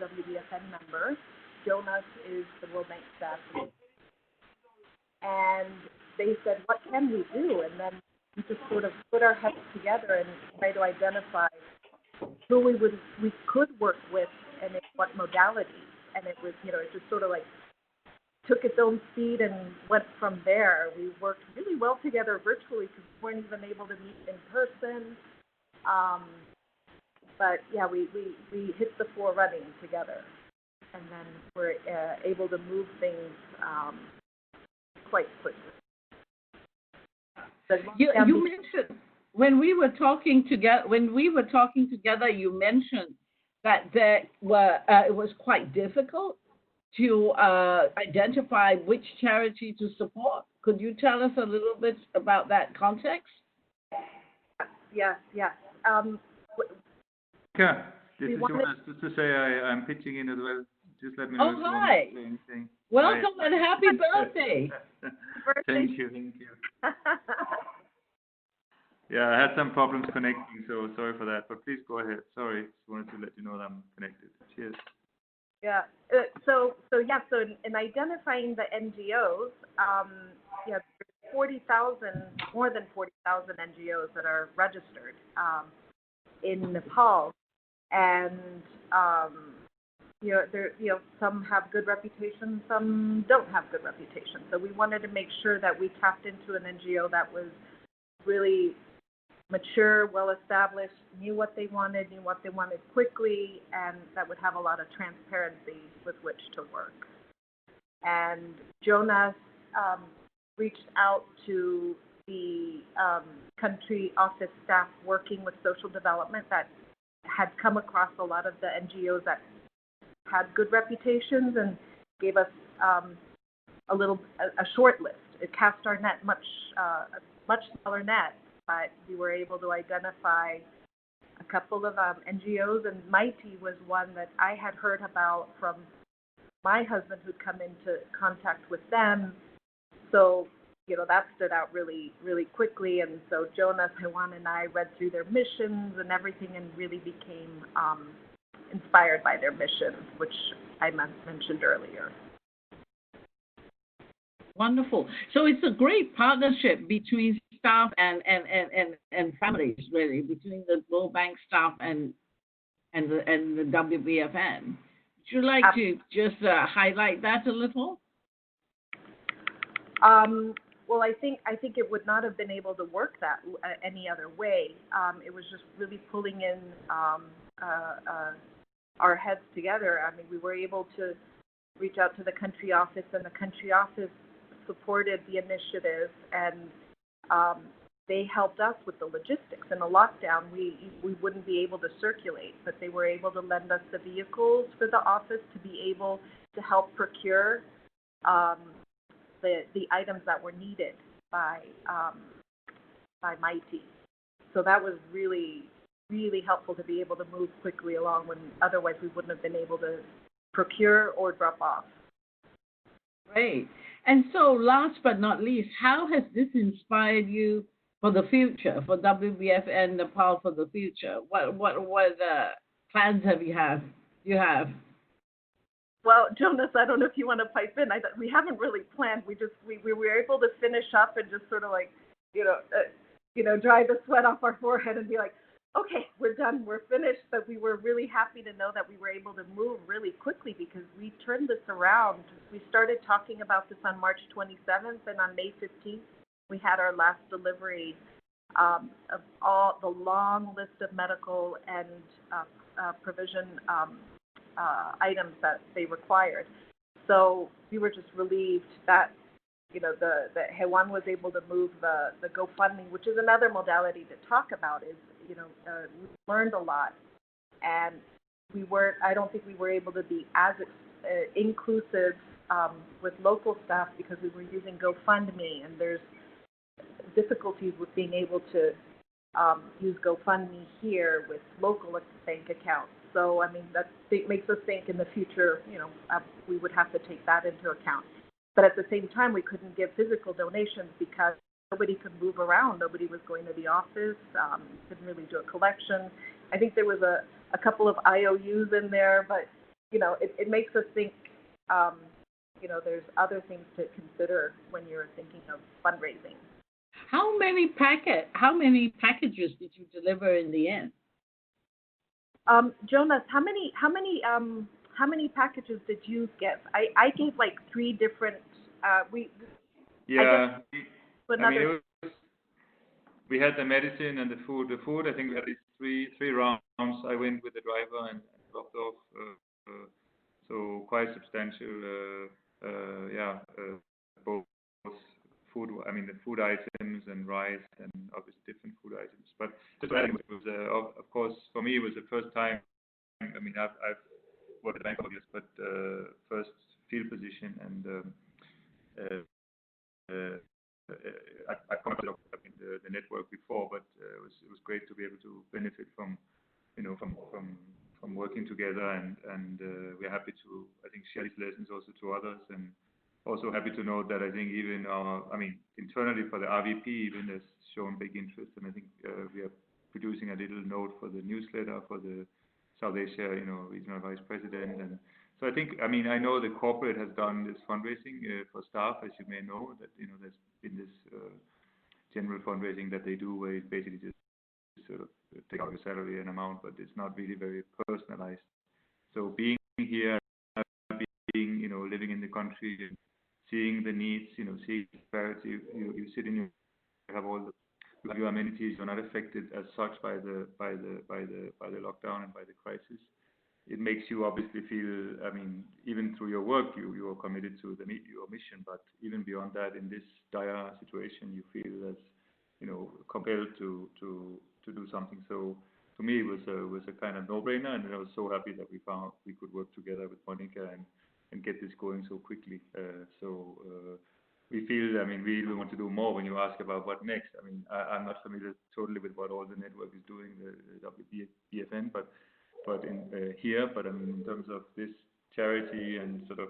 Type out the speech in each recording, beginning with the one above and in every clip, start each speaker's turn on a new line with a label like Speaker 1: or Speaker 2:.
Speaker 1: WBFN member. Jonas is the World Bank staff. And they said, what can we do? And then we just sort of put our heads together and try to identify who we could work with and in what modalities. And it was, it just sort of like took its own speed and went from there. We worked really well together virtually because we weren't even able to meet in person. But yeah, we hit the floor running together, and then we're able to move things quite quickly.
Speaker 2: You mentioned when we were talking together. You mentioned that it was quite difficult to identify which charity to support. Could you tell us a little bit about that context?
Speaker 1: Yes.
Speaker 3: Yeah, this is Jonas. Just to say I'm pitching in as well. Just let me know if you want to say anything.
Speaker 2: Welcome and happy birthday.
Speaker 3: Thank you. Yeah, I had some problems connecting, so sorry for that. But please go ahead. Sorry, just wanted to let you know that I'm connected. Cheers.
Speaker 1: Yeah. So in identifying the NGOs, there's 40,000, more than 40,000 NGOs that are registered in Nepal, and some have good reputation, some don't have good reputation. So we wanted to make sure that we tapped into an NGO that was really mature, well-established, knew what they wanted quickly, and that would have a lot of transparency with which to work. And Jonas reached out to the country office staff working with social development that had come across a lot of the NGOs that had good reputations and gave us a short list. It cast our net a much smaller net, but we were able to identify a couple of NGOs, and MAITI was one that I had heard about from my husband who'd come into contact with them. So, that stood out really, really quickly. And so Jonas, Hewan, and I read through their missions and everything and really became inspired by their missions, which I mentioned earlier.
Speaker 2: Wonderful. So it's a great partnership between staff and families, really, between the World Bank staff and the WBFN. Would you like to just highlight that a little?
Speaker 1: Well, I think it would not have been able to work that any other way. It was just really pulling in our heads together. I mean, we were able to reach out to the country office, and the country office supported the initiative, and they helped us with the logistics. In the lockdown, we wouldn't be able to circulate, but they were able to lend us the vehicles for the office to be able to help procure the items that were needed by MAITI. So that was really, really helpful to be able to move quickly along when otherwise we wouldn't have been able to procure or drop off.
Speaker 2: Great. And so last but not least, how has this inspired you for the future, for WBFN Nepal for the future? What plans you have?
Speaker 1: Well, Jonas, I don't know if you want to pipe in. We haven't really planned. We were able to finish up and just sort of like, dry the sweat off our forehead and be like, okay, we're done, we're finished. But we were really happy to know that we were able to move really quickly because we turned this around. We started talking about this on March 27th, and on May 15th, we had our last delivery of all the long list of medical and provision items that they required. So we were just relieved that the Hewan was able to move the GoFundMe, which is another modality to talk about. Is we learned a lot, and I don't think we were able to be as inclusive with local staff because we were using GoFundMe, and there's difficulties with being able to use GoFundMe here with local bank accounts. So, I mean, that makes us think in the future, we would have to take that into account. But at the same time, we couldn't give physical donations because nobody could move around. Nobody was going to the office, couldn't really do a collection. I think there was a a couple of IOUs in there, but it makes us think. There's other things to consider when you're thinking of fundraising.
Speaker 2: How many packages did you deliver in the end?
Speaker 1: Jonas, how many packages did you get? I gave like 3 different.
Speaker 3: Yeah. We had the medicine and the food. The food, I think we had these three rounds. I went with the driver and dropped off. So quite substantial. Both food. The food items and rice and obviously different food items. But it was, of course, for me, it was the first time. I've worked at the bank for years, but first field position, and I've come up in the network before, but it was great to be able to benefit from working together, and we're happy to, I think, share these lessons also to others, and also happy to know that I think even internally for the RVP even has shown big interest, and I think we are producing a little note for the newsletter for the South Asia, regional vice president, and so I think, I know the corporate has done this fundraising for staff, as you may know, that there's been this general fundraising that they do where it basically just sort of take out your salary and amount, but it's not really very personalized. So being here, being living in the country, and seeing the needs, seeing disparity, you sit in you have all your amenities. You're not affected as such by the lockdown and by the crisis. It makes you obviously feel, even through your work, you are committed to your mission, but even beyond that, in this dire situation, you feel as compelled to do something. So to me, it was a kind of no-brainer, and I was so happy that we could work together with Monica and get this going so quickly. We feel, we really want to do more. When you ask about what next, I'm not familiar totally with what all the network is doing, the WBFN, but in here, but in terms of this charity and sort of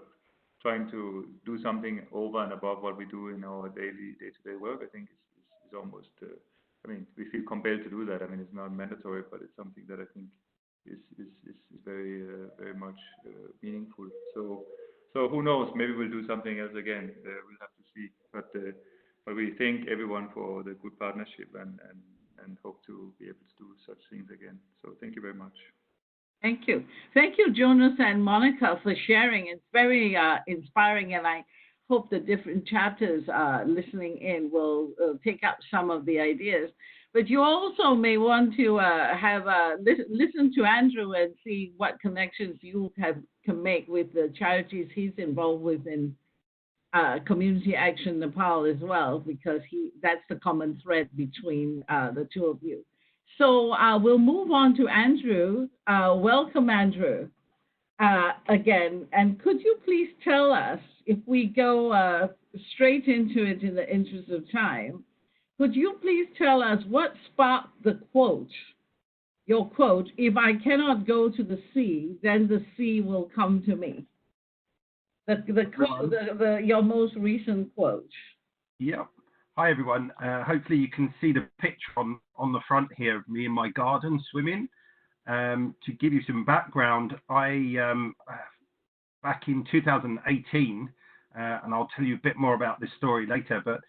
Speaker 3: trying to do something over and above what we do in our day-to-day work, I think is almost. We feel compelled to do that. It's not mandatory, but it's something that I think is very very much meaningful. So who knows? Maybe we'll do something else again. We'll have to see. But we thank everyone for the good partnership and hope to be able to do such things again. So thank you very much.
Speaker 2: Thank you. Thank you, Jonas and Monica, for sharing. It's very inspiring, and I hope the different chapters listening in will take up some of the ideas. But you also may want to listen to Andrew and see what connections you can make with the charities he's involved with in Community Action Nepal as well, because that's the common thread between the two of you. So we'll move on to Andrew. Welcome, Andrew, again. And could you please tell us, if we go straight into it in the interest of time, could you please tell us what sparked the quote, your quote, "If I cannot go to the sea, then the sea will come to me"? Your most recent quote.
Speaker 4: Yeah. Hi, everyone. Hopefully you can see the picture on the front here of me in my garden swimming. To give you some background, I back in 2018, and I'll tell you a bit more about this story later, but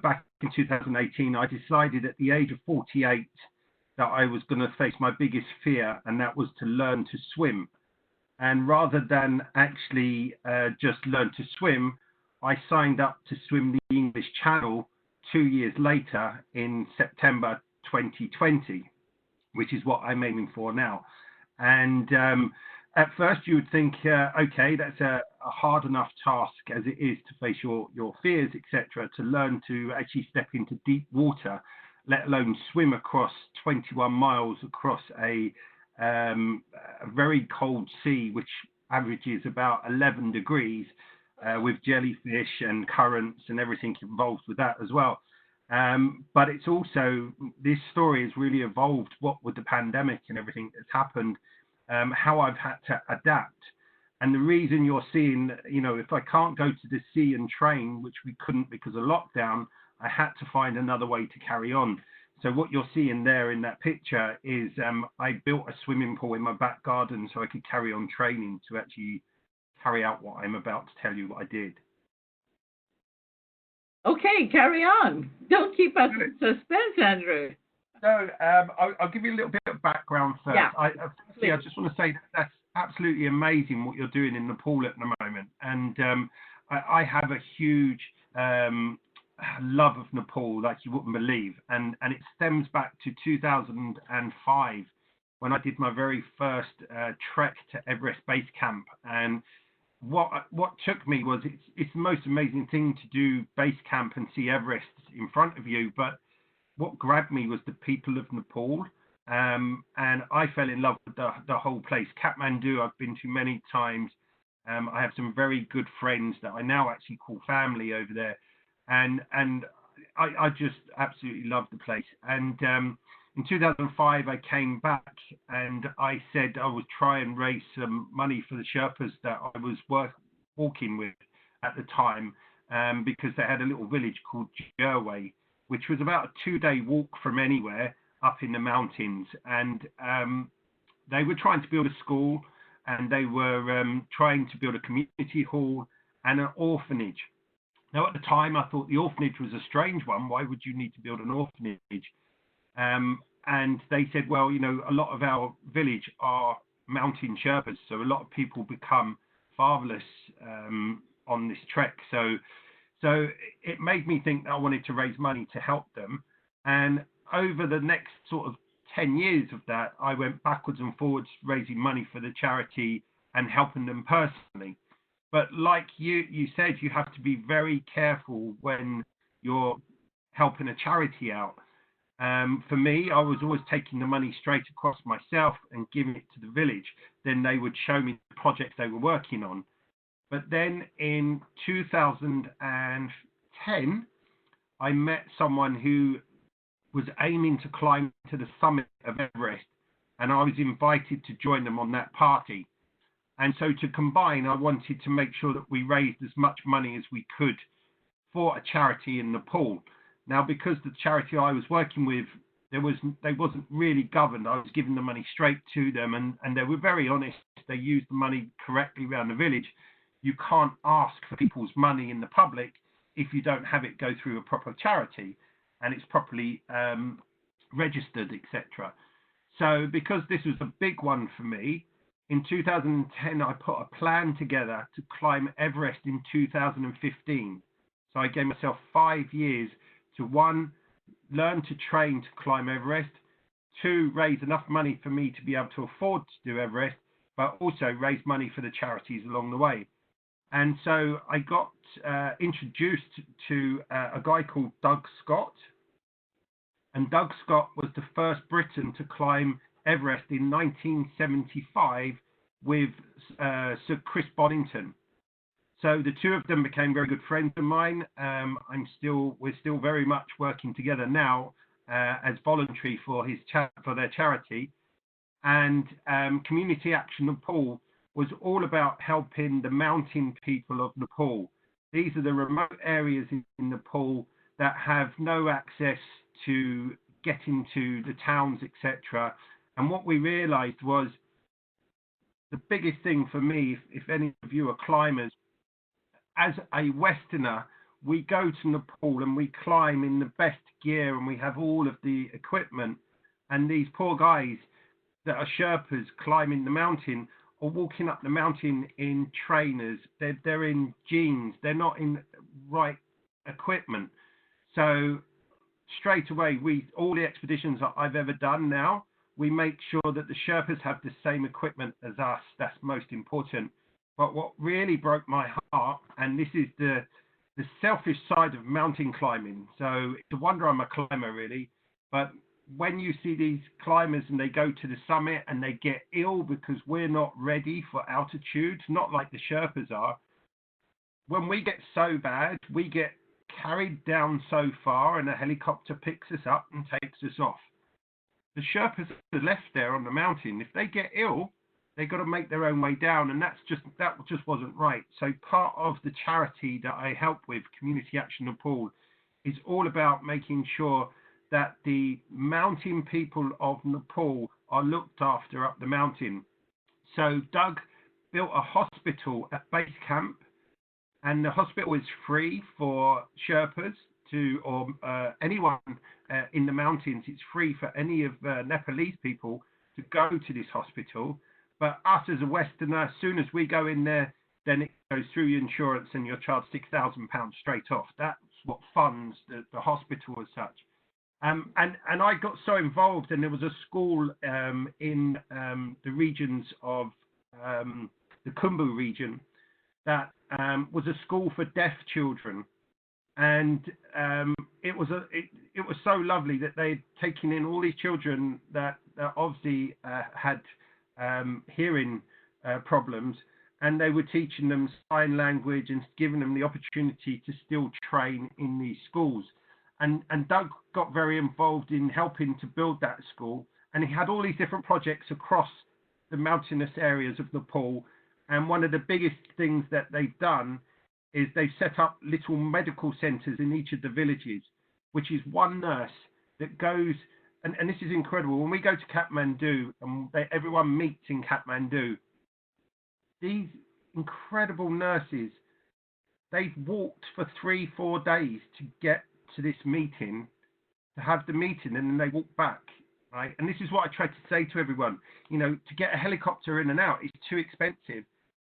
Speaker 4: back in 2018, I decided at the age of 48 that I was going to face my biggest fear, and that was to learn to swim. And rather than actually just learn to swim, I signed up to swim the English Channel 2 years later in September 2020, which is what I'm aiming for now. And at first you would think, okay, that's a hard enough task as it is to face your fears, etc., to learn to actually step into deep water, let alone swim across 21 miles across a very cold sea, which averages about 11 degrees, with jellyfish and currents and everything involved with that as well. But it's also, this story has really evolved, what with the pandemic and everything that's happened, how I've had to adapt. And the reason you're seeing, if I can't go to the sea and train, which we couldn't because of lockdown, I had to find another way to carry on. So what you're seeing there in that picture is I built a swimming pool in my back garden so I could carry on training to actually carry out what I'm about to tell you what I did.
Speaker 2: Okay, carry on. Don't keep us in suspense, Andrew.
Speaker 4: So I'll give you a little bit of background first.
Speaker 2: Yeah,
Speaker 4: I just want to say that's absolutely amazing what you're doing in Nepal at the moment. And I have a huge love of Nepal like you wouldn't believe. And it stems back to 2005 when I did my very first trek to Everest Base Camp. And what took me was it's the most amazing thing to do base camp and see Everest in front of you. But what grabbed me was the people of Nepal. And I fell in love with the whole place. Kathmandu, I've been to many times. I have some very good friends that I now actually call family over there. And I just absolutely love the place. And in 2005, I came back and I said I would try and raise some money for the Sherpas that I was walking with at the time, because they had a little village called Jerway, which was about a 2-day walk from anywhere up in the mountains. And they were trying to build a school, and they were trying to build a community hall and an orphanage. Now, at the time, I thought the orphanage was a strange one. Why would you need to build an orphanage? And they said, well, you know, a lot of our village are mountain Sherpas, so a lot of people become fatherless on this trek. So it made me think that I wanted to raise money to help them. And over the next sort of 10 years of that, I went backwards and forwards raising money for the charity and helping them personally. But like you said, you have to be very careful when you're helping a charity out. For me, I was always taking the money straight across myself and giving it to the village. Then they would show me the projects they were working on. But then in 2010, I met someone who was aiming to climb to the summit of Everest, and I was invited to join them on that party. And so to combine, I wanted to make sure that we raised as much money as we could for a charity in Nepal. Now, because the charity I was working with, they wasn't really governed. I was giving the money straight to them, and they were very honest. They used the money correctly around the village. You can't ask for people's money in the public if you don't have it go through a proper charity and it's properly registered, etc. So because this was a big one for me, in 2010, I put a plan together to climb Everest in 2015. So I gave myself 5 years to, 1, learn to train to climb Everest, 2, raise enough money for me to be able to afford to do Everest, but also raise money for the charities along the way. And so I got introduced to a guy called Doug Scott. And Doug Scott was the first Briton to climb Everest in 1975 with Sir Chris Boddington. So the two of them became very good friends of mine. We're still very much working together now as voluntary for their charity. And Community Action Nepal was all about helping the mountain people of Nepal. These are the remote areas in Nepal that have no access to getting to the towns, etc. And what we realized was the biggest thing for me, if any of you are climbers, as a Westerner, we go to Nepal and we climb in the best gear and we have all of the equipment. And these poor guys that are Sherpas climbing the mountain are walking up the mountain in trainers. They're in jeans. They're not in right equipment. So straight away, all the expeditions that I've ever done now, we make sure that the Sherpas have the same equipment as us. That's most important. But what really broke my heart, and this is the selfish side of mountain climbing. So it's a wonder I'm a climber, really. But when you see these climbers and they go to the summit and they get ill because we're not ready for altitude, not like the Sherpas are. When we get so bad, we get carried down so far and a helicopter picks us up and takes us off. The Sherpas are left there on the mountain. If they get ill, they've got to make their own way down, and that just wasn't right. So part of the charity that I help with, Community Action Nepal, is all about making sure that the mountain people of Nepal are looked after up the mountain. So Doug built a hospital at base camp, and the hospital is free for Sherpas or anyone in the mountains. It's free for any of Nepalese people to go to this hospital. But us as a Westerner, as soon as we go in there, then it goes through your insurance and you're charged £6,000 straight off. That's what funds the hospital as such. And I got so involved, and there was a school in the regions of the Khumbu region that was a school for deaf children, and it was so lovely that they'd taken in all these children that obviously had hearing problems, and they were teaching them sign language and giving them the opportunity to still train in these schools. And Doug got very involved in helping to build that school, and he had all these different projects across the mountainous areas of Nepal. And one of the biggest things that they've done is they've set up little medical centers in each of the villages, which is one nurse that goes, and this is incredible. When we go to Kathmandu and everyone meets in Kathmandu, these incredible nurses, they've walked for 3-4 days to get to this meeting, to have the meeting, and then they walk back, right? And this is what I try to say to everyone, to get a helicopter in and out is too expensive.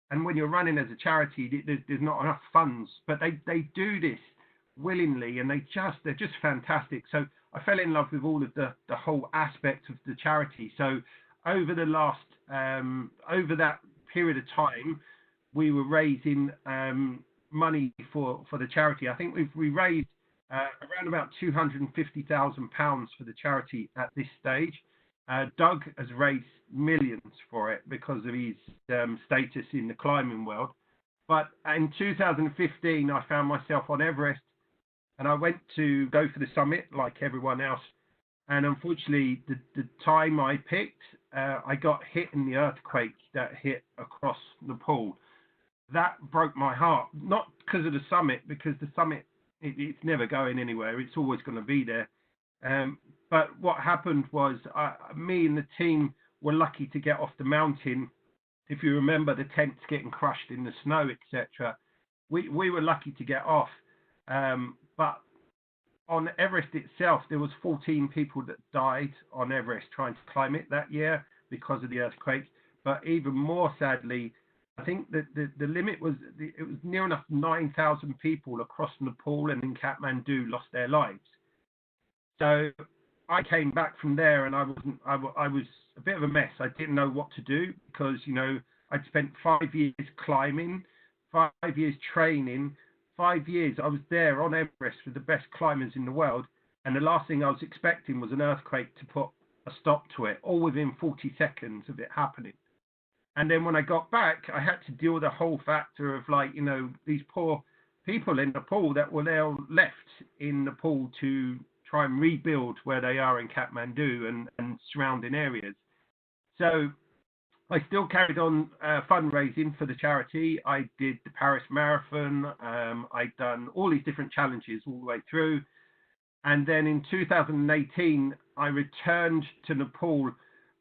Speaker 4: And when you're running as a charity, there's not enough funds, but they do this willingly, and they're just fantastic. So I fell in love with all of the whole aspect of the charity. So over the last, over that period of time, we were raising money for the charity. I think we raised around about £250,000 for the charity at this stage. Doug has raised millions for it because of his status in the climbing world. But in 2015, I found myself on Everest, and I went to go for the summit like everyone else. And unfortunately, the time I picked, I got hit in the earthquake that hit across Nepal. That broke my heart, not because of the summit, because the summit, it's never going anywhere. It's always going to be there. But what happened was me and the team were lucky to get off the mountain. If you remember the tents getting crushed in the snow, etc., we were lucky to get off. But on Everest itself, there was 14 people that died on Everest trying to climb it that year because of the earthquake. But even more sadly, I think that the limit was, it was near enough 9,000 people across Nepal and in Kathmandu lost their lives. So I came back from there, and I was a bit of a mess. I didn't know what to do because, I'd spent 5 years climbing, 5 years training, 5 years I was there on Everest with the best climbers in the world, and the last thing I was expecting was an earthquake to put a stop to it, all within 40 seconds of it happening. And then when I got back, I had to deal with the whole factor of these poor people in Nepal that were now left in Nepal to try and rebuild where they are in Kathmandu and surrounding areas. So I still carried on fundraising for the charity. I did the Paris Marathon. I'd done all these different challenges all the way through. And then in 2018, I returned to Nepal,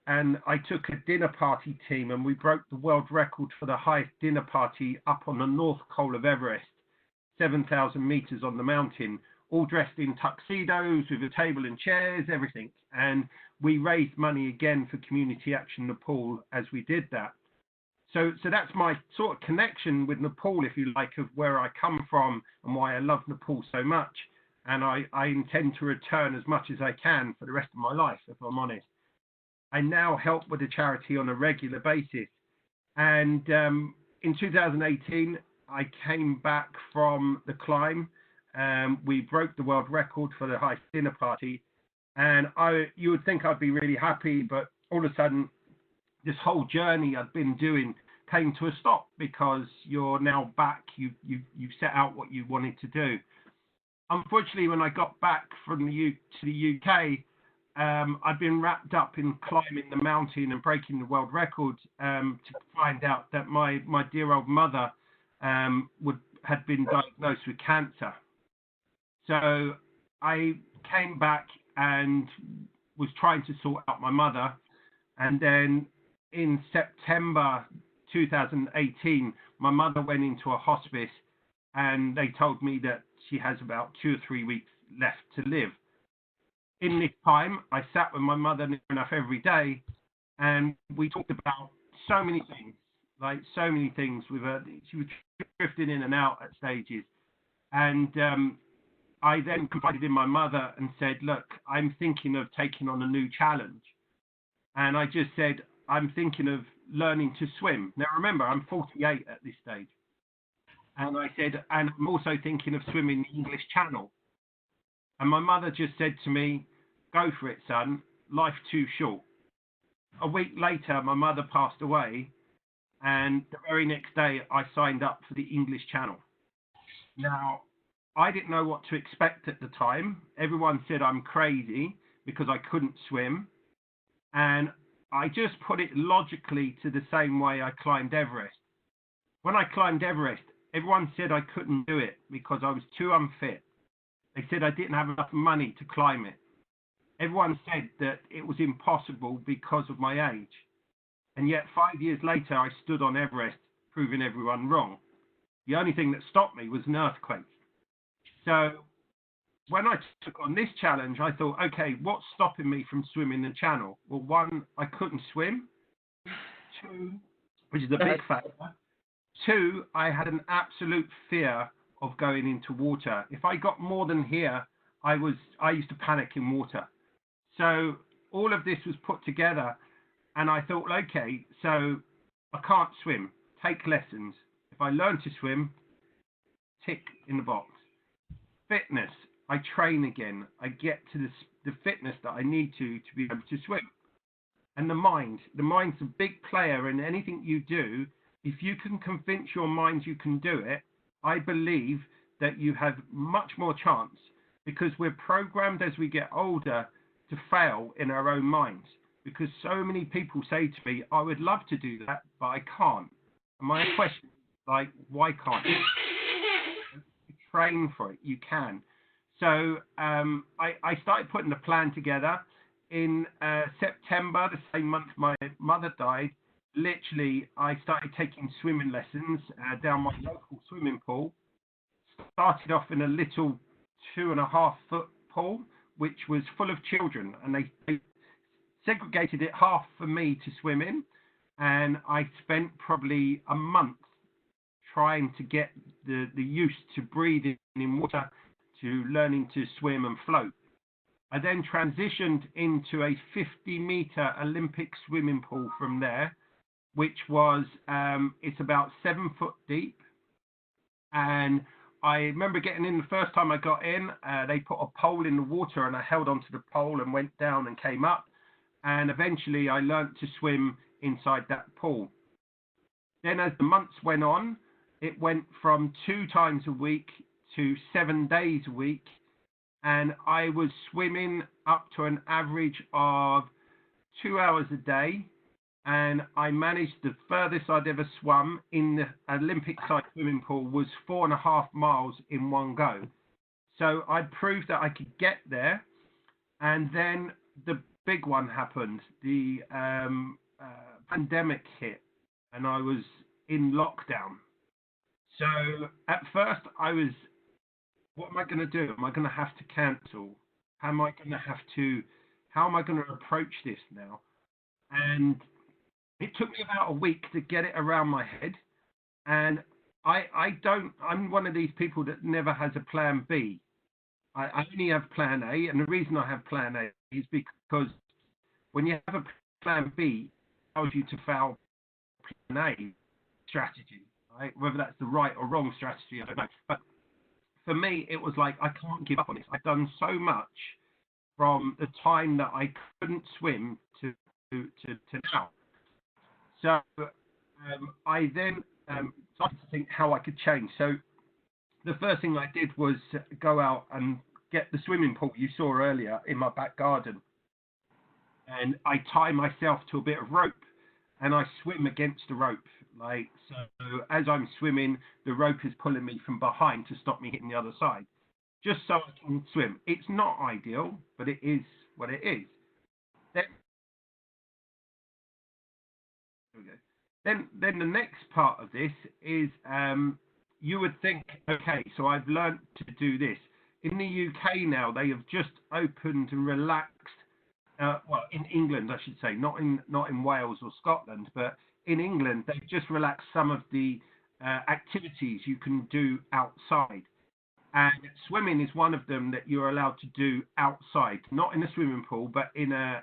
Speaker 4: and I took a dinner party team, and we broke the world record for the highest dinner party up on the North Col of Everest, 7,000 meters on the mountain, all dressed in tuxedos with a table and chairs, everything. And we raised money again for Community Action Nepal as we did that. So that's my sort of connection with Nepal, if you like, of where I come from and why I love Nepal so much. And I intend to return as much as I can for the rest of my life, if I'm honest. I now help with the charity on a regular basis. And in 2018, I came back from the climb. We broke the world record for the highest dinner party. And you would think I'd be really happy, but all of a sudden, this whole journey I'd been doing came to a stop because you're now back. You've set out what you wanted to do. Unfortunately, when I got back from to the UK, I'd been wrapped up in climbing the mountain and breaking the world record to find out that my dear old mother had been diagnosed with cancer. So I came back and was trying to sort out my mother. And then in September 2018, my mother went into a hospice, and they told me that she has about 2 or 3 weeks left to live. In this time, I sat with my mother near enough every day, and we talked about so many things, with her. She was drifting in and out at stages. And I then confided in my mother and said, look, I'm thinking of taking on a new challenge. And I just said, I'm thinking of learning to swim. Now, remember, I'm 48 at this stage. And I said, and I'm also thinking of swimming the English Channel. And my mother just said to me, go for it, son. Life's too short. A week later, my mother passed away. And the very next day, I signed up for the English Channel. Now, I didn't know what to expect at the time. Everyone said I'm crazy because I couldn't swim. And I just put it logically to the same way I climbed Everest. When I climbed Everest, everyone said I couldn't do it because I was too unfit. They said I didn't have enough money to climb it. Everyone said that it was impossible because of my age. And yet 5 years later, I stood on Everest, proving everyone wrong. The only thing that stopped me was an earthquake. So when I took on this challenge, I thought, okay, what's stopping me from swimming the channel? Well, one, I couldn't swim. Two, which is a big factor. Two, I had an absolute fear of going into water. If I got more than here, I used to panic in water. So all of this was put together, and I thought, okay, so I can't swim. Take lessons. If I learn to swim, tick in the box. Fitness. I train again. I get to the fitness that I need to be able to swim. And the mind's a big player in anything you do. If you can convince your mind you can do it, I believe that you have much more chance, because we're programmed as we get older to fail in our own minds. Because so many people say to me, I would love to do that, but I can't. And my question is, like, why can't you? You train for it. You can. So I started putting the plan together. In September, the same month my mother died, literally I started taking swimming lessons down my local swimming pool. Started off in a little 2.5 foot pool, which was full of children, and they segregated it half for me to swim in, and I spent probably a month trying to get the use to breathing in water, to learning to swim and float. I then transitioned into a 50-meter Olympic swimming pool from there, which was, it's about 7 foot deep. And I remember getting in the first time I got in, they put a pole in the water and I held onto the pole and went down and came up. And eventually I learned to swim inside that pool. Then as the months went on, it went from 2 times a week to 7 days a week. And I was swimming up to an average of 2 hours a day. And I managed, the furthest I'd ever swum in the Olympic-sized swimming pool was 4.5 miles in one go. So I proved that I could get there. And then the big one happened. The pandemic hit, and I was in lockdown. So at first I was, what am I going to do? Am I going to have to cancel? How am I going to approach this now? And it took me about a week to get it around my head. And I'm one of these people that never has a plan B. I only have plan A. And the reason I have plan A is because when you have a plan B, it allows you to fail plan A strategy, right? Whether that's the right or wrong strategy, I don't know. But for me, it was like, I can't give up on this. I've done so much from the time that I couldn't swim to now. So I then started to think how I could change. So the first thing I did was go out and get the swimming pool you saw earlier in my back garden. And I tie myself to a bit of rope and I swim against the rope. So as I'm swimming, the rope is pulling me from behind to stop me hitting the other side. just so I can swim. It's not ideal, but it is what it is. Then, then the next part of this is you would think, okay, so I've learned to do this. In the UK now, they have just opened and relaxed. Well, in England, I should say, not in Wales or Scotland, but in England, they've just relaxed some of the activities you can do outside. And swimming is one of them that you're allowed to do outside, not in a swimming pool, but in a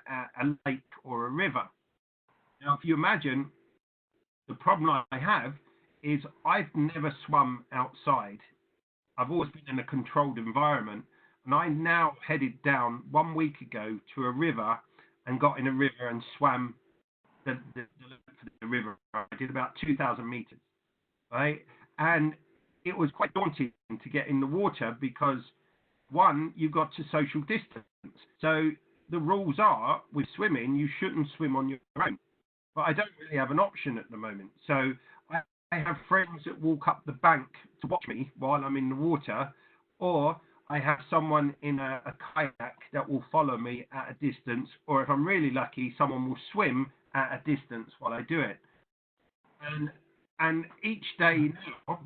Speaker 4: lake or a river. Now, if you imagine, the problem I have is I've never swum outside. I've always been in a controlled environment. And I now headed down 1 week ago to a river and got in a river and swam the river. I did about 2,000 meters, right? And it was quite daunting to get in the water because, one, you've got to social distance. So the rules are, with swimming, you shouldn't swim on your own. But I don't really have an option at the moment. So I have friends that walk up the bank to watch me while I'm in the water, or I have someone in a kayak that will follow me at a distance, or if I'm really lucky, someone will swim at a distance while I do it. And each day now,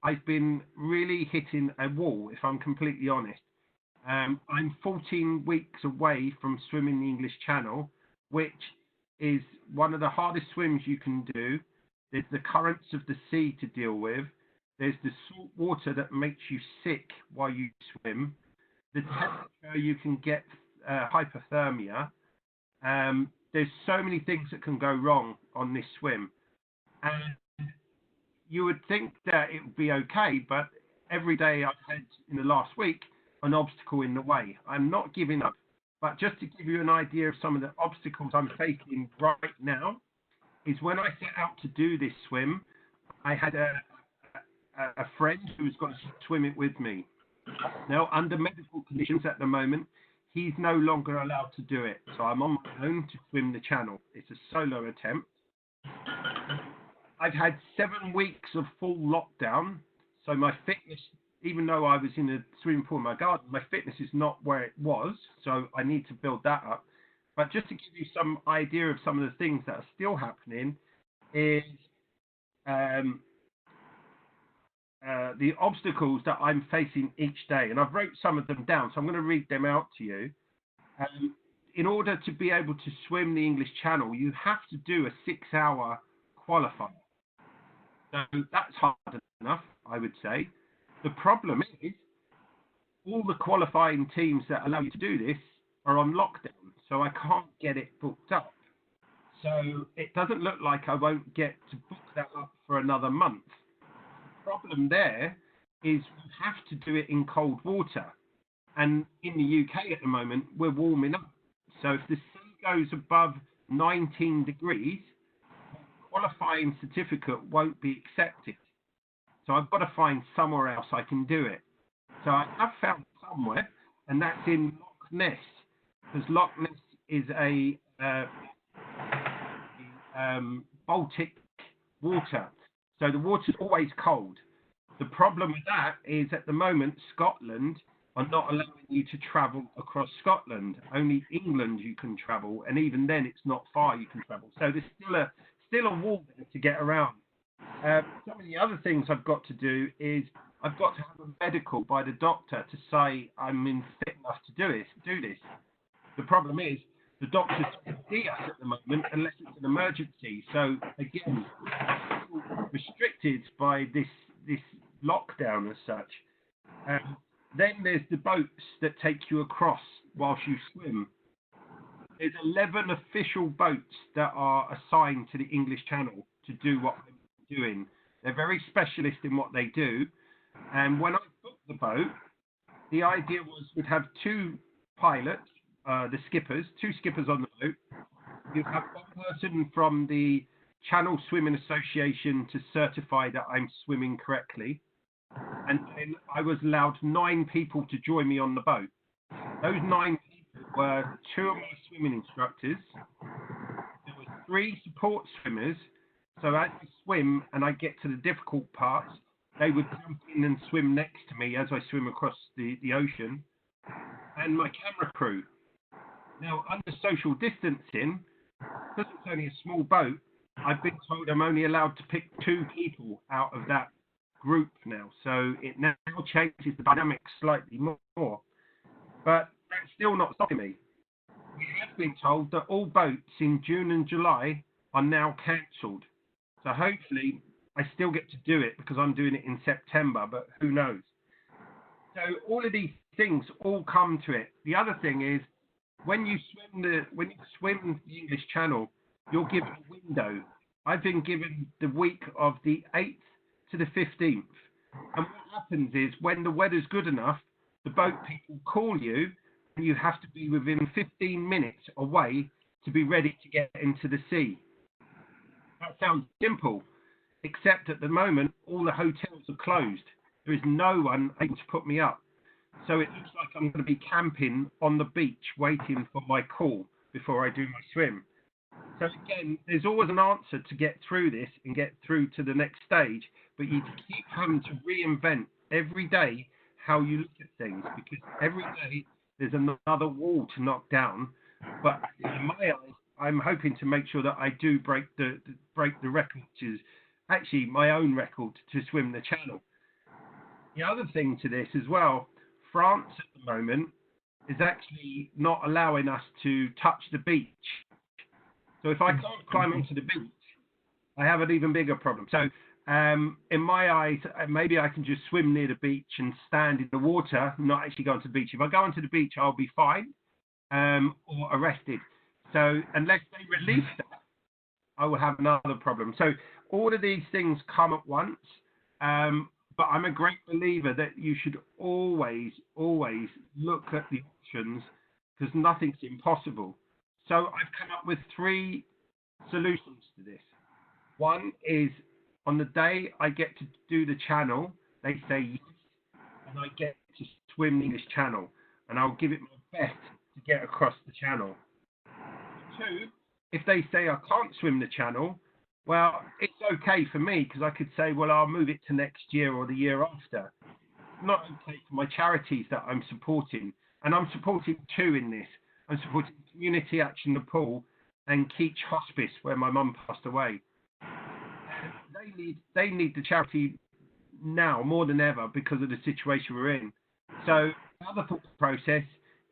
Speaker 4: I've been really hitting a wall, if I'm completely honest. I'm 14 weeks away from swimming the English Channel, which is one of the hardest swims you can do. There's the currents of the sea to deal with. There's the salt water that makes you sick while you swim. The temperature, you can get hypothermia. There's so many things that can go wrong on this swim. And you would think that it would be okay, but every day I've had in the last week an obstacle in the way. I'm not giving up. But just to give you an idea of some of the obstacles I'm facing right now, is when I set out to do this swim, I had a friend who was going to swim it with me. Now, under medical conditions at the moment, he's no longer allowed to do it. So I'm on my own to swim the channel. It's a solo attempt. I've had 7 weeks of full lockdown. So my fitness, even though I was in a swimming pool in my garden, my fitness is not where it was. So I need to build that up. But just to give you some idea of some of the things that are still happening is the obstacles that I'm facing each day. And I've wrote some of them down, so I'm going to read them out to you. In order to be able to swim the English Channel, you have to do a 6-hour qualifier. So that's hard enough, I would say. The problem is all the qualifying teams that allow you to do this are on lockdown, so I can't get it booked up. So it doesn't look like I won't get to book that up for another month. The problem there is you have to do it in cold water. And in the UK at the moment, we're warming up. So if the sea goes above 19 degrees, the qualifying certificate won't be accepted. So I've got to find somewhere else I can do it. So I have found somewhere, and that's in Loch Ness, because Loch Ness is a Baltic water. So the water's always cold. The problem with that is at the moment, Scotland are not allowing you to travel across Scotland. Only England you can travel, and even then it's not far you can travel. So there's still a wall there to get around. Some of the other things I've got to do is I've got to have a medical by the doctor to say I'm fit enough to do this. The problem is the doctors don't see us at the moment unless it's an emergency. So again, restricted by this lockdown as such. Then there's the boats that take you across whilst you swim. There's 11 official boats that are assigned to the English Channel to do what I'm doing. They're very specialist in what they do. And when I booked the boat, the idea was we'd have two pilots, the skippers, two skippers on the boat. You'd have one person from the Channel Swimming Association to certify that I'm swimming correctly. And then I was allowed 9 people to join me on the boat. Those 9 people were 2 of my swimming instructors. There were 3 support swimmers. So as I swim and I get to the difficult parts, they would jump in and swim next to me as I swim across the ocean, and my camera crew. Now, under social distancing, because it's only a small boat, I've been told I'm only allowed to pick 2 people out of that group now. So it now changes the dynamic slightly more. But that's still not stopping me. We have been told that all boats in June and July are now cancelled. So hopefully I still get to do it because I'm doing it in September, but who knows? So all of these things all come to it. The other thing is, when you swim the English Channel, you're given a window. I've been given the week of the 8th to the 15th. And what happens is, when the weather's good enough, the boat people call you, and you have to be within 15 minutes away to be ready to get into the sea. That sounds simple, except at the moment, all the hotels are closed. There is no one able to put me up. So it looks like I'm going to be camping on the beach waiting for my call before I do my swim. So again, there's always an answer to get through this and get through to the next stage, but you keep having to reinvent every day how you look at things, because every day there's another wall to knock down. But in my eyes, I'm hoping to make sure that I do break the record, which is actually my own record to swim the channel. The other thing to this as well, France at the moment is actually not allowing us to touch the beach. So if I can't climb onto the beach, I have an even bigger problem. So in my eyes, maybe I can just swim near the beach and stand in the water, not actually go onto the beach. If I go onto the beach, I'll be fine or arrested. So unless they release that, I will have another problem. So all of these things come at once. But I'm a great believer that you should always look at the options, because nothing's impossible. So I've come up with 3 solutions to this. One is, on the day I get to do the channel, they say yes, and I get to swim the English Channel, and I'll give it my best to get across the channel. 2, if they say I can't swim the channel, well, it's okay for me, because I could say, well, I'll move it to next year or the year after. It's not okay for my charities that I'm supporting, and I'm supporting 2 in this. I'm supporting Community Action Nepal and Keach Hospice, where my mum passed away. And they need the charity now more than ever because of the situation we're in. So the other thought process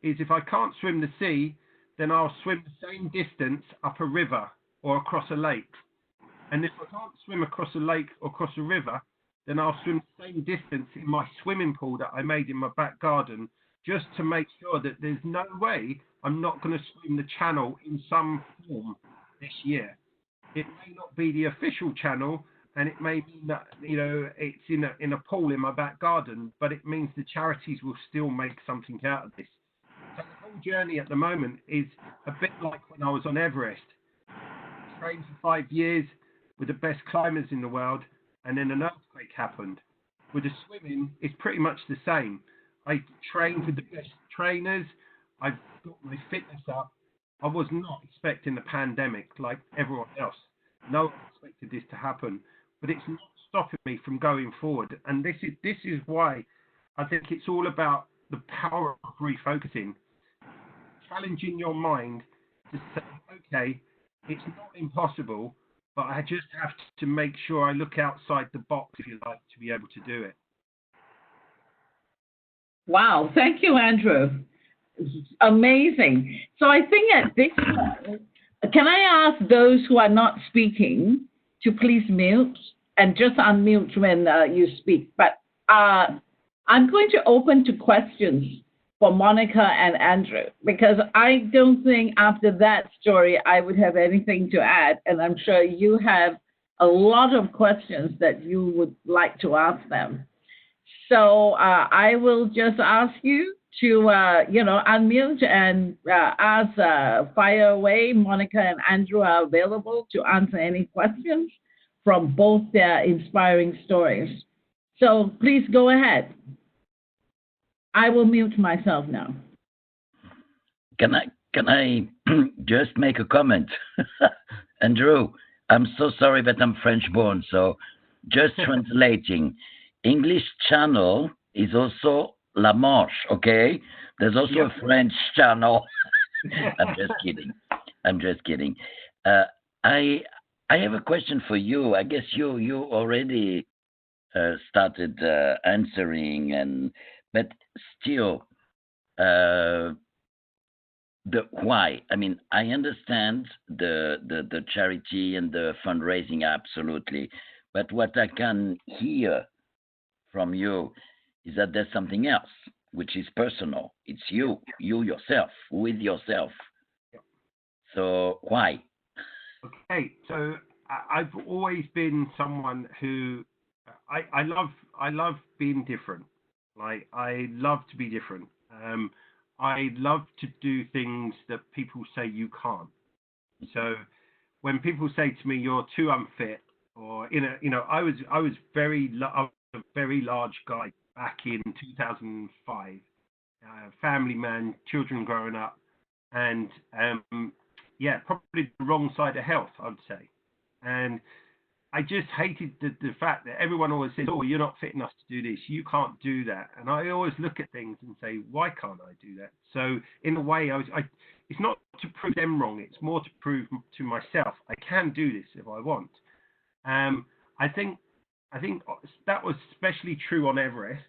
Speaker 4: is, if I can't swim the sea, then I'll swim the same distance up a river or across a lake. And if I can't swim across a lake or across a river, then I'll swim the same distance in my swimming pool that I made in my back garden, just to make sure that there's no way I'm not going to swim the channel in some form this year. It may not be the official channel, and it may mean that, you know, it's in a pool in my back garden, but it means the charities will still make something out of this. So the whole journey at the moment is a bit like when I was on Everest. I trained for 5 years with the best climbers in the world, and then an earthquake happened. With the swimming, it's pretty much the same. I trained with the best trainers. I've got my fitness up. I was not expecting the pandemic like everyone else. No one expected this to happen, but it's not stopping me from going forward. And this is why I think it's all about the power of refocusing, challenging your mind to say, okay, it's not impossible, but I just have to make sure I look outside the box, if you like, to be able to do it.
Speaker 2: Wow, thank you, Andrew. Amazing. So I think at this point, can I ask those who are not speaking to please mute and just unmute when you speak? But I'm going to open to questions for Monica and Andrew, because I don't think after that story I would have anything to add, and I'm sure you have a lot of questions that you would like to ask them. So I will just ask you to, unmute and fire away. Monica and Andrew are available to answer any questions from both their inspiring stories. So please go ahead. I will mute myself now.
Speaker 5: Can I just make a comment? Andrew, I'm so sorry that I'm French born, so just translating. English channel is also La Manche, okay? There's also a French channel. I'm just kidding. I'm just kidding. I have a question for you. I guess you already started answering, but still, the why. I mean, I understand the charity and the fundraising absolutely, but what I can hear from you is that there's something else, which is personal. It's you yourself, with yourself. So why?
Speaker 4: Okay, so I've always been someone who I love being different. Like I love to be different. I love to do things that people say you can't. So when people say to me, "You're too unfit," or I was a very large guy back in 2005. Family man, children growing up, and probably the wrong side of health, I would say. And I just hated the fact that everyone always says, "Oh, you're not fit enough to do this. You can't do that." And I always look at things and say, "Why can't I do that?" So in a way, it's not to prove them wrong. It's more to prove to myself I can do this if I want. I think that was especially true on Everest.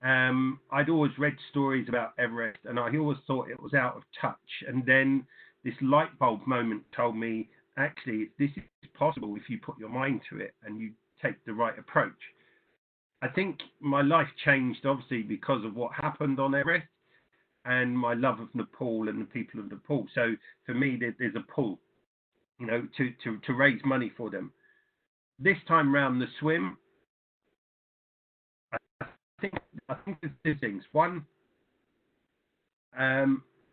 Speaker 4: I'd always read stories about Everest, and I always thought it was out of touch. And then this light bulb moment told me, actually, this is possible if you put your mind to it and you take the right approach. I think my life changed, obviously, because of what happened on Everest and my love of Nepal and the people of Nepal. So for me, there's a pull, to raise money for them. This time round, the swim, I think there's two things. One,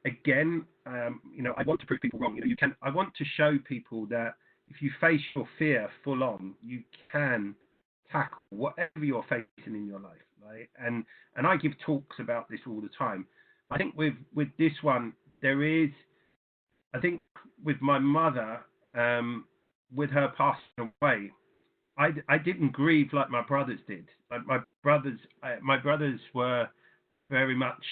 Speaker 4: again, I want to prove people wrong. I want to show people that if you face your fear full on, you can tackle whatever you're facing in your life, right? And I give talks about this all the time. I think with this one, there is, I think with my mother, with her passing away, I didn't grieve like my brothers did. Like my brothers were very much,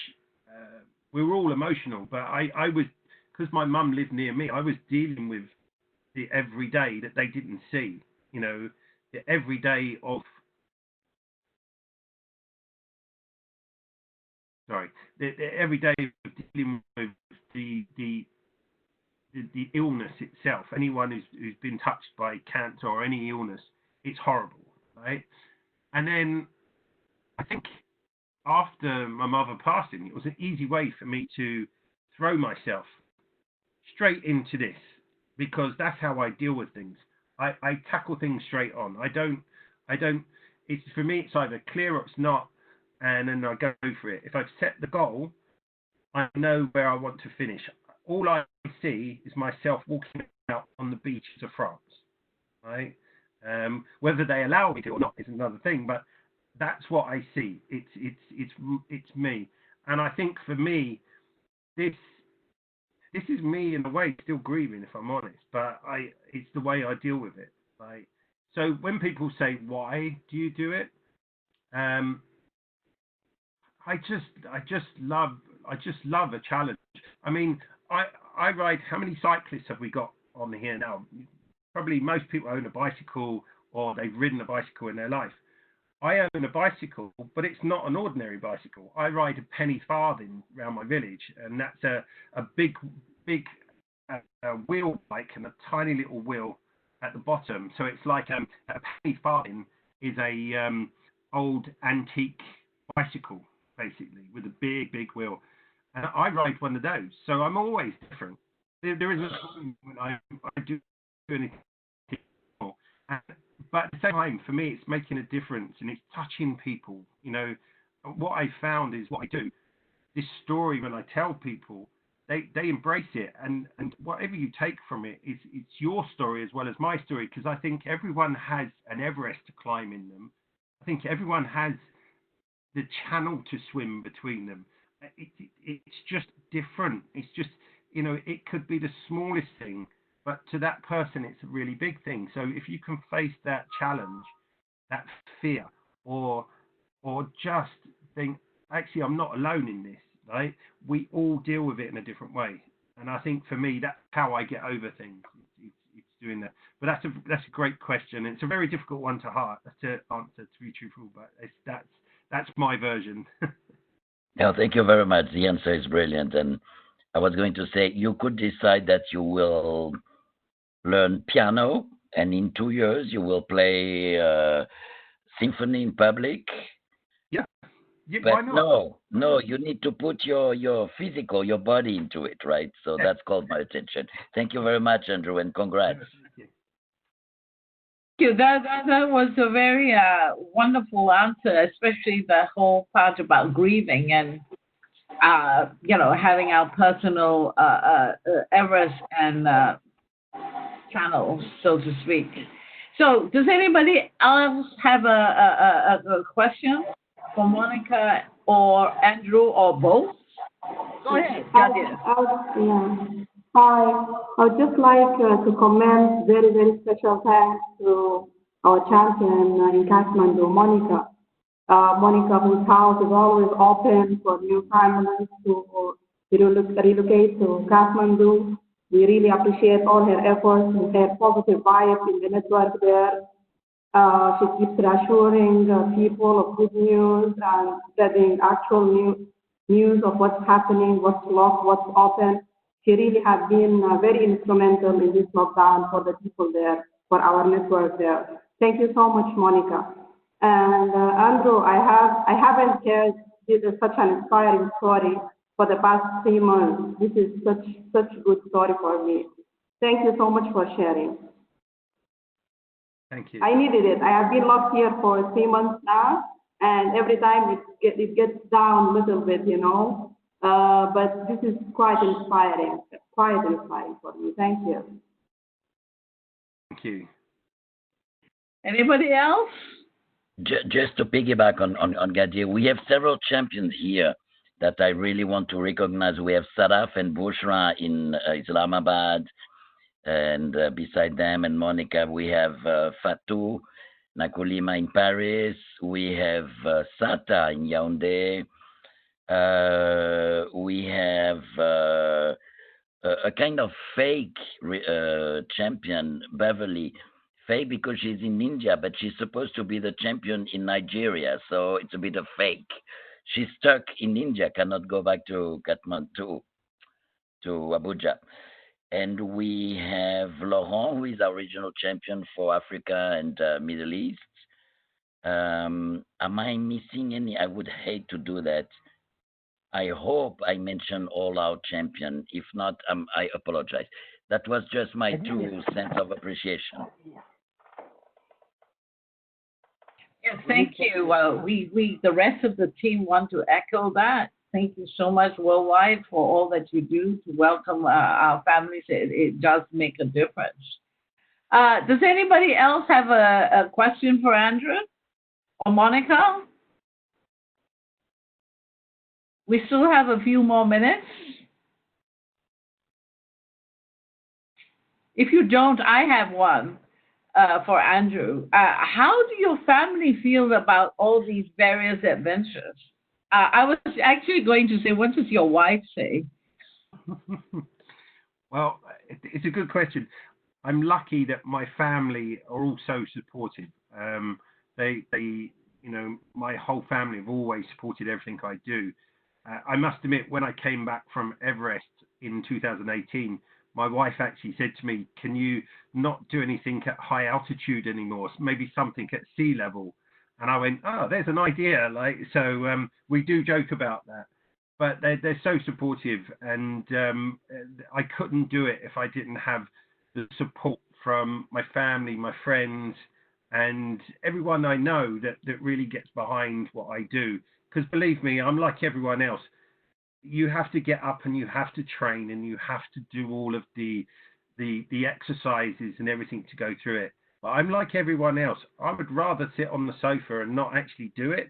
Speaker 4: we were all emotional, but I was, because my mum lived near me, I was dealing with the everyday that they didn't see, the everyday of, the everyday of dealing with the illness itself. Anyone who's been touched by cancer or any illness, it's horrible, right? And then I think after my mother passing, it was an easy way for me to throw myself straight into this, because that's how I deal with things. I tackle things straight on. I don't, it's, for me, it's either clear or it's not, and then I go for it. If I've set the goal, I know where I want to finish. All I see is myself walking out on the beaches of France, right? Whether they allow me to or not is another thing, but that's what I see. It's me, and I think for me, this is me in a way still grieving, if I'm honest, but it's the way I deal with it, right? So when people say, "Why do you do it?" I just love a challenge. I mean, I ride. How many cyclists have we got on here now? Probably most people own a bicycle or they've ridden a bicycle in their life. I own a bicycle, but it's not an ordinary bicycle. I ride a penny farthing around my village, and that's a big wheel bike and a tiny little wheel at the bottom. So it's like a penny farthing is a old antique bicycle, basically, with a big wheel. And I ride one of those, so I'm always different. There isn't a time when I do anything more. But at the same time, for me, it's making a difference and it's touching people. What I found is what I do. This story, when I tell people, they embrace it, and whatever you take from it, it's your story as well as my story, because I think everyone has an Everest to climb in them. I think everyone has the channel to swim between them. It's just different. It's just, it could be the smallest thing, but to that person, it's a really big thing. So if you can face that challenge, that fear, or just think, actually, I'm not alone in this, right? We all deal with it in a different way. And I think for me, that's how I get over things. It's doing that. But that's a great question. It's a very difficult one to answer, to be truthful, but that's my version.
Speaker 5: No, thank you very much. The answer is brilliant. And I was going to say, you could decide that you will learn piano, and in 2 years you will play symphony in public.
Speaker 4: Yeah,
Speaker 5: But
Speaker 4: why not?
Speaker 5: no, you need to put your physical, your body into it, right? So that's called my attention. Thank you very much, Andrew, and congrats.
Speaker 4: Yes,
Speaker 2: You. That was a very wonderful answer, especially the whole part about grieving and having our personal errors and channels, so to speak. So, does anybody else have a question for Monica or Andrew or both? Go ahead, Nadia.
Speaker 6: Hi, I would just like to comment very, very special thanks to our champion in Kathmandu, Monica. Monica, whose house is always open for new families to relocate to Kathmandu. We really appreciate all her efforts and her positive vibes in the network there. She keeps reassuring people of good news and spreading actual news of what's happening, what's lost, what's open. She really has been very instrumental in this lockdown for the people there, for our network there. Thank you so much, Monica. And Andrew, I haven't heard such an inspiring story for the past 3 months. This is such a good story for me. Thank you so much for sharing.
Speaker 4: Thank you.
Speaker 6: I needed it. I have been locked here for 3 months now, and every time it gets down a little bit, but this is quite inspiring for me. Thank you.
Speaker 4: Thank you.
Speaker 2: Anybody else?
Speaker 5: Just to piggyback on Gadir, we have several champions here that I really want to recognize. We have Saraf and Bushra in Islamabad, and beside them and Monica, we have Fatou Nakulima in Paris. We have Sata in Yaoundé. We have a kind of fake champion, Beverly. Fake because she's in India, but she's supposed to be the champion in Nigeria, so it's a bit of fake. She's stuck in India, cannot go back to Kathmandu, to Abuja. And we have Laurent, who is our regional champion for Africa and Middle East. Am I missing any? I would hate to do that. I hope I mention all our champions. If not, I apologize. That was just my 2 cents of appreciation.
Speaker 2: Yes, thank you. We the rest of the team want to echo that. Thank you so much worldwide for all that you do to welcome our families. It does make a difference. Does anybody else have a question for Andrew or Monica? We still have a few more minutes. If you don't, I have one for Andrew. How do your family feel about all these various adventures? I was actually going to say, what does your wife say?
Speaker 4: Well, it's a good question. I'm lucky that my family are all so supportive. They, my whole family have always supported everything I do. I must admit, when I came back from Everest in 2018, my wife actually said to me, "Can you not do anything at high altitude anymore? Maybe something at sea level?" And I went, "Oh, there's an idea." So we do joke about that, but they're so supportive, and I couldn't do it if I didn't have the support from my family, my friends, and everyone I know that really gets behind what I do. Because believe me, I'm like everyone else. You have to get up and you have to train and you have to do all of the exercises and everything to go through it. But I'm like everyone else. I would rather sit on the sofa and not actually do it.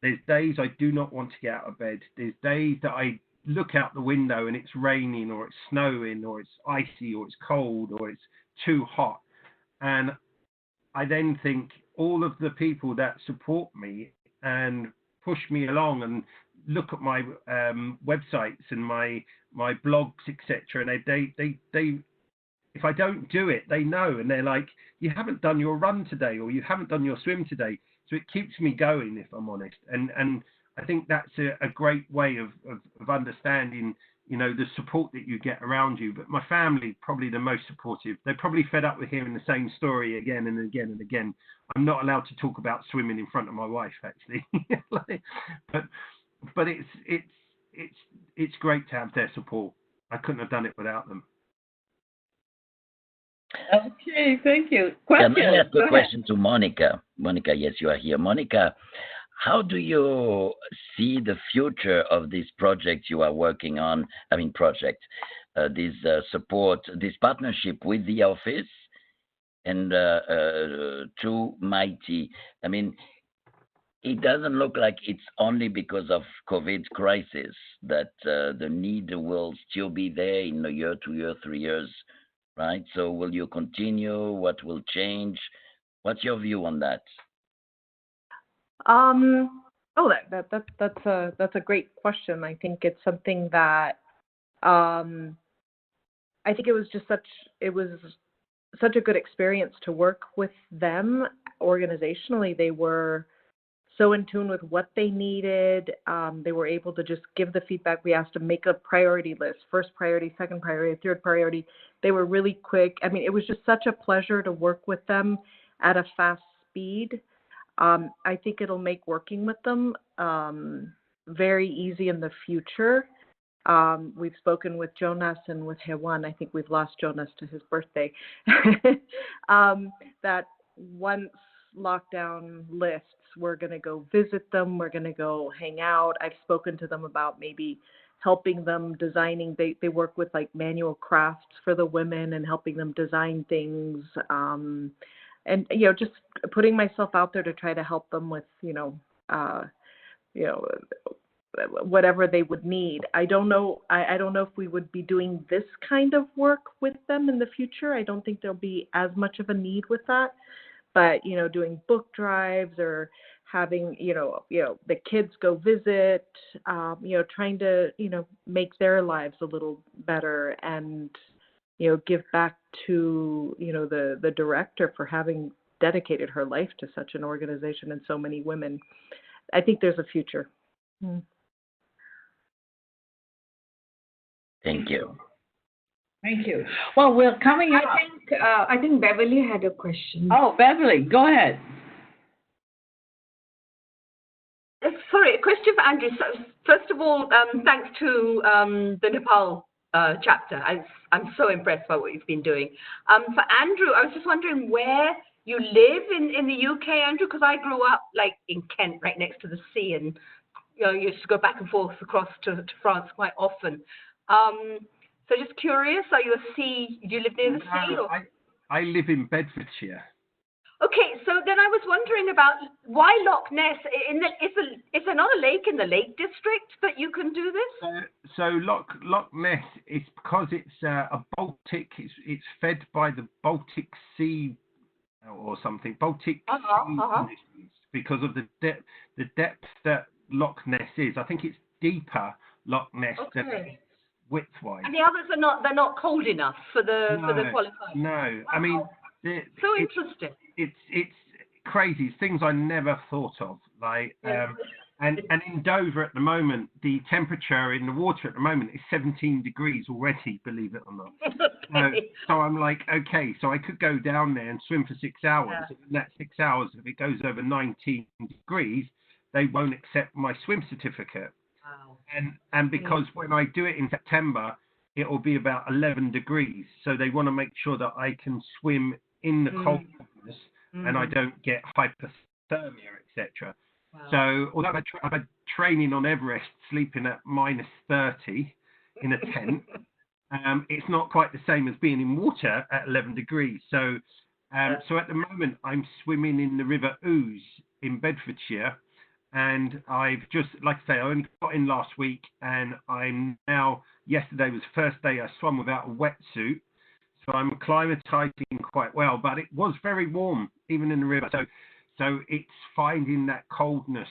Speaker 4: There's days I do not want to get out of bed. There's days that I look out the window and it's raining or it's snowing or it's icy or it's cold or it's too hot. And I then think, all of the people that support me and push me along and look at my websites and my blogs, etc. And they if I don't do it, they know, and they're like, you haven't done your run today, or you haven't done your swim today. So it keeps me going, if I'm honest. And I think that's a great way of understanding, you know, the support that you get around you. But my family, probably the most supportive. They're probably fed up with hearing the same story again and again and again. I'm not allowed to talk about swimming in front of my wife, actually. but it's great to have their support. I couldn't have done it without them.
Speaker 2: Okay, thank you. Question.
Speaker 5: Can I ask a question to Monica? Monica, yes, you are here. Monica, how do you see the future of this project you are working on? I mean, this support, this partnership with the office and to MAITI. I mean, it doesn't look like it's only because of COVID crisis that the need will still be there in a year, 2 years, 3 years. Right. So will you continue? What will change? What's your view on that?
Speaker 7: That's a great question. I think it's something that I think it was such a good experience to work with them organizationally. They were so in tune with what they needed. They were able to just give the feedback we asked, to make a priority list, first priority, second priority, third priority. They were really quick. I mean, it was just such a pleasure to work with them at a fast speed. I think it'll make working with them very easy in the future. We've spoken with Jonas and with Hewan. I think we've lost Jonas to his birthday. That once lockdown lifts, we're going to go visit them. We're going to go hang out. I've spoken to them about maybe helping them designing. They work with like manual crafts for the women and helping them design things. And, you know, just putting myself out there to try to help them with, whatever they would need. I don't know. I don't know if we would be doing this kind of work with them in the future. I don't think there'll be as much of a need with that. But, you know, doing book drives or having, the kids go visit, trying to, make their lives a little better and, give back to, the director for having dedicated her life to such an organization and so many women. I think there's a future.
Speaker 5: Thank you.
Speaker 2: Thank you. Well, we're coming up.
Speaker 8: I think Beverly had a question.
Speaker 2: Oh, Beverly, go ahead.
Speaker 8: Sorry, a question for Andrew. So, first of all, thanks to the Nepal chapter. I'm so impressed by what you've been doing. For Andrew, I was just wondering where you live in the UK, Andrew, because I grew up like in Kent, right next to the sea, and you used to go back and forth across to France quite often. So just curious, are you do you live near the sea? Or?
Speaker 4: I live in Bedfordshire.
Speaker 8: Okay, so then I was wondering about why Loch Ness. Is there not a lake in the Lake District that you can do this?
Speaker 4: So Loch Ness is because it's a Baltic. It's fed by the Baltic Sea or something. Baltic Sea because of the depth that Loch Ness is. I think it's deeper Loch Ness than width-wise.
Speaker 8: And the others they're not cold enough for the qualifiers.
Speaker 4: No, I mean,
Speaker 8: so interesting.
Speaker 4: It's crazy. It's things I never thought of. Like, and in Dover at the moment, the temperature in the water at the moment is 17 degrees already. Believe it or not. So I'm like, okay, so I could go down there and swim for 6 hours. Yeah. In that 6 hours, if it goes over 19 degrees, they won't accept my swim certificate.
Speaker 8: Wow.
Speaker 4: And because when I do it in September, it will be about 11 degrees. So they want to make sure that I can swim in the coldness and I don't get hypothermia, etc. Wow. So although I've had training on Everest, sleeping at -30 in a tent, it's not quite the same as being in water at 11 degrees. So so at the moment, I'm swimming in the River Ouse in Bedfordshire. And I've just, like I say, I only got in last week, and I'm now, yesterday was the first day I swam without a wetsuit, so I'm acclimatizing quite well, but it was very warm, even in the river. So it's finding that coldness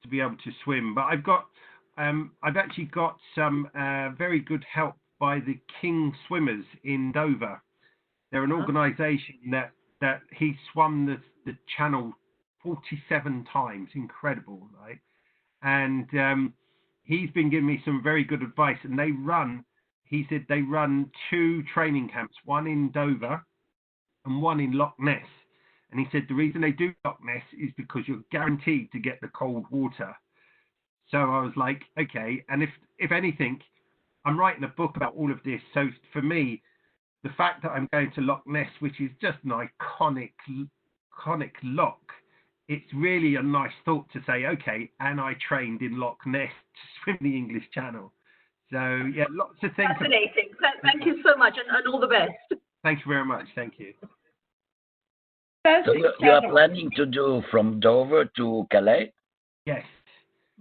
Speaker 4: to be able to swim. But I've actually got some very good help by the King Swimmers in Dover. They're an organisation that he swum the channel 47 times. Incredible, right? And he's been giving me some very good advice. And he said they run 2 training camps, one in Dover and one in Loch Ness. And he said the reason they do Loch Ness is because you're guaranteed to get the cold water. So I was like, okay. And if anything, I'm writing a book about all of this. So for me, the fact that I'm going to Loch Ness, which is just an iconic loch, it's really a nice thought to say, okay, and I trained in Loch Ness to swim the English Channel. So yeah, lots of things.
Speaker 8: Fascinating. Thank you so much, and all the best.
Speaker 4: Thank you very much. Thank you.
Speaker 5: So you are planning to do from Dover to Calais?
Speaker 4: Yes.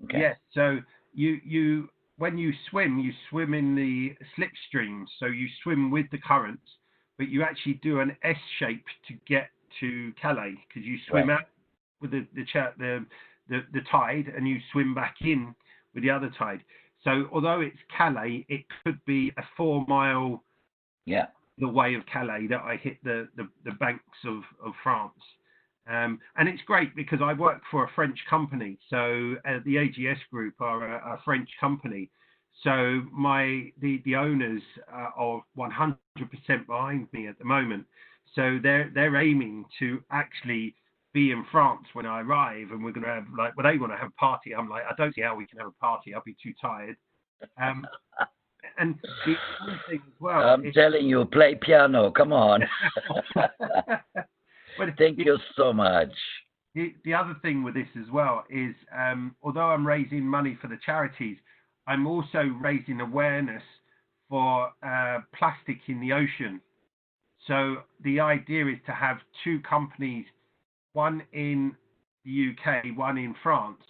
Speaker 5: Okay.
Speaker 4: Yes. So you when you swim in the slipstream. So you swim with the currents, but you actually do an S shape to get to Calais because you swim out with the tide and you swim back in with the other tide. So although it's Calais, it could be a 4-mile the way of Calais that I hit the banks of France. And it's great because I work for a French company. So the AGS Group are a French company. So the owners are 100% behind me at the moment. So they're aiming to actually be in France when I arrive, and we're going to have they want to have a party. I'm like, I don't see how we can have a party. I'll be too tired. And the other thing as well.
Speaker 5: I'm telling you, play piano. Come on. Thank you so much.
Speaker 4: The other thing with this as well is, although I'm raising money for the charities, I'm also raising awareness for plastic in the ocean. So the idea is to have 2 companies, one in the UK, one in France,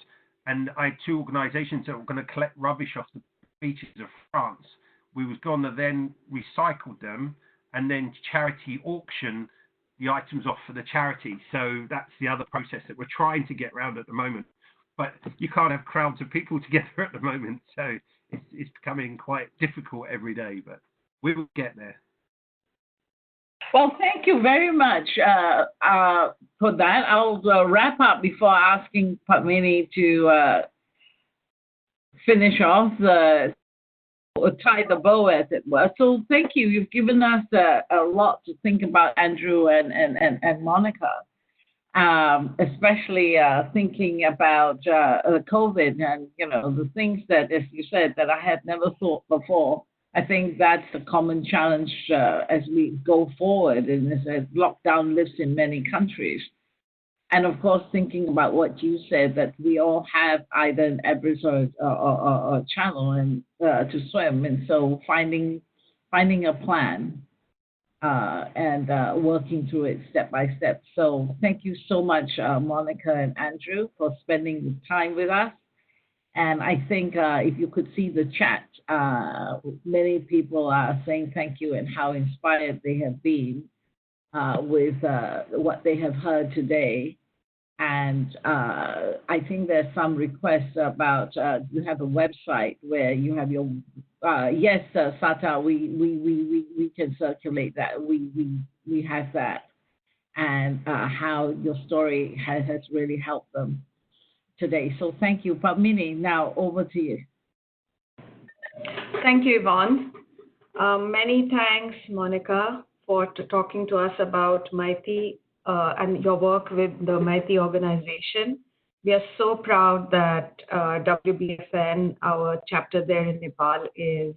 Speaker 4: and I had 2 organisations that were going to collect rubbish off the beaches of France. We was going to then recycle them and then charity auction the items off for the charity. So that's the other process that we're trying to get around at the moment. But you can't have crowds of people together at the moment, so it's becoming quite difficult every day, but we will get there.
Speaker 2: Well, thank you very much for that. I'll wrap up before asking Padmini to finish off or tie the bow, as it were. So thank you. You've given us a lot to think about, Andrew and Monica, especially thinking about COVID and, the things that, as you said, that I had never thought before. I think that's the common challenge as we go forward, and as lockdown lifts in many countries. And of course, thinking about what you said, that we all have either an Everest or a channel and to swim, and so finding a plan and working through it step by step. So thank you so much, Monica and Andrew, for spending the time with us. And I think if you could see the chat, many people are saying thank you and how inspired they have been with what they have heard today. And I think there's some requests about you have a website where you have your yes, Sata, we can circulate that. We have that, and how your story has really helped them today. So thank you. Padmini, now over to you.
Speaker 6: Thank you, Yvonne. Many thanks, Monica, for talking to us about MAITI and your work with the MAITI organization. We are so proud that WBFN, our chapter there in Nepal, is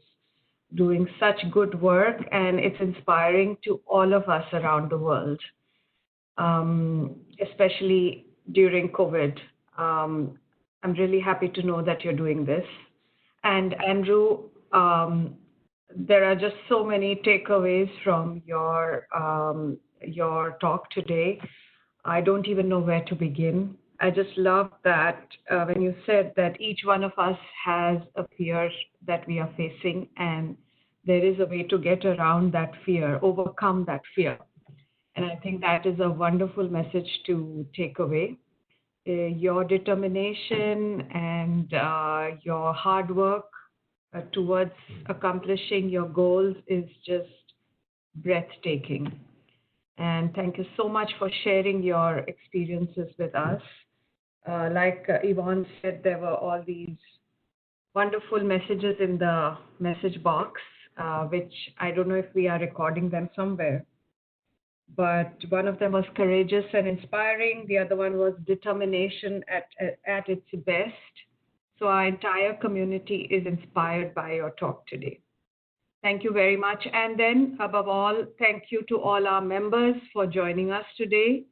Speaker 6: doing such good work, and it's inspiring to all of us around the world, especially during COVID. I'm really happy to know that you're doing this. And Andrew, there are just so many takeaways from your talk today. I don't even know where to begin. I just love that when you said that each one of us has a fear that we are facing, and there is a way to get around that fear, overcome that fear.
Speaker 9: And I think that is a wonderful message to take away. Your determination and your hard work towards accomplishing your goals is just breathtaking. And thank you so much for sharing your experiences with us. Like Yvonne said, there were all these wonderful messages in the message box, which I don't know if we are recording them somewhere. But one of them was courageous and inspiring. The other one was determination at its best. So our entire community is inspired by your talk today. Thank you very much. And then above all, thank you to all our members for joining us today.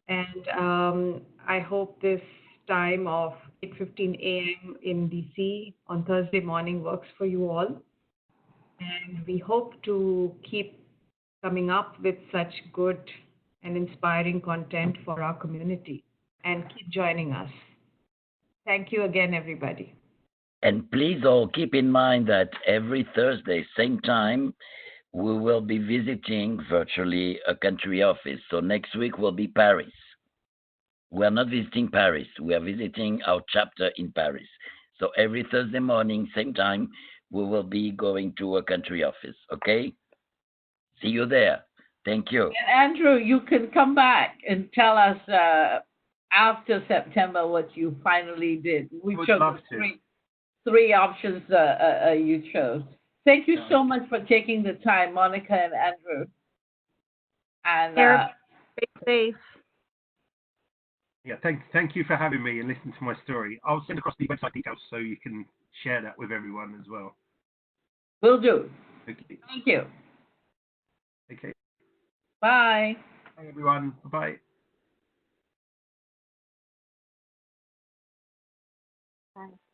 Speaker 9: And I hope this time of 8:15 a.m. in DC on Thursday morning works for you all. And we hope to keep coming up with such good and inspiring content for our community. And keep joining us. Thank you again, everybody.
Speaker 5: And please all keep in mind that every Thursday, same time, we will be visiting virtually a country office. So next week will be Paris. We are not visiting Paris. We are visiting our chapter in Paris. So every Thursday morning, same time, we will be going to a country office. Okay? See you there. Thank you.
Speaker 2: And Andrew, you can come back and tell us after September what you finally did. We chose three options you chose. Thank you so much for taking the time, Monica and Andrew. And
Speaker 7: stay safe.
Speaker 4: Yeah, thank you for having me and listening to my story. I'll send across the website details so you can share that with everyone as well.
Speaker 2: Will do.
Speaker 4: Okay.
Speaker 2: Thank you.
Speaker 4: Okay.
Speaker 2: Bye.
Speaker 4: Bye, everyone. Bye-bye.
Speaker 6: Bye.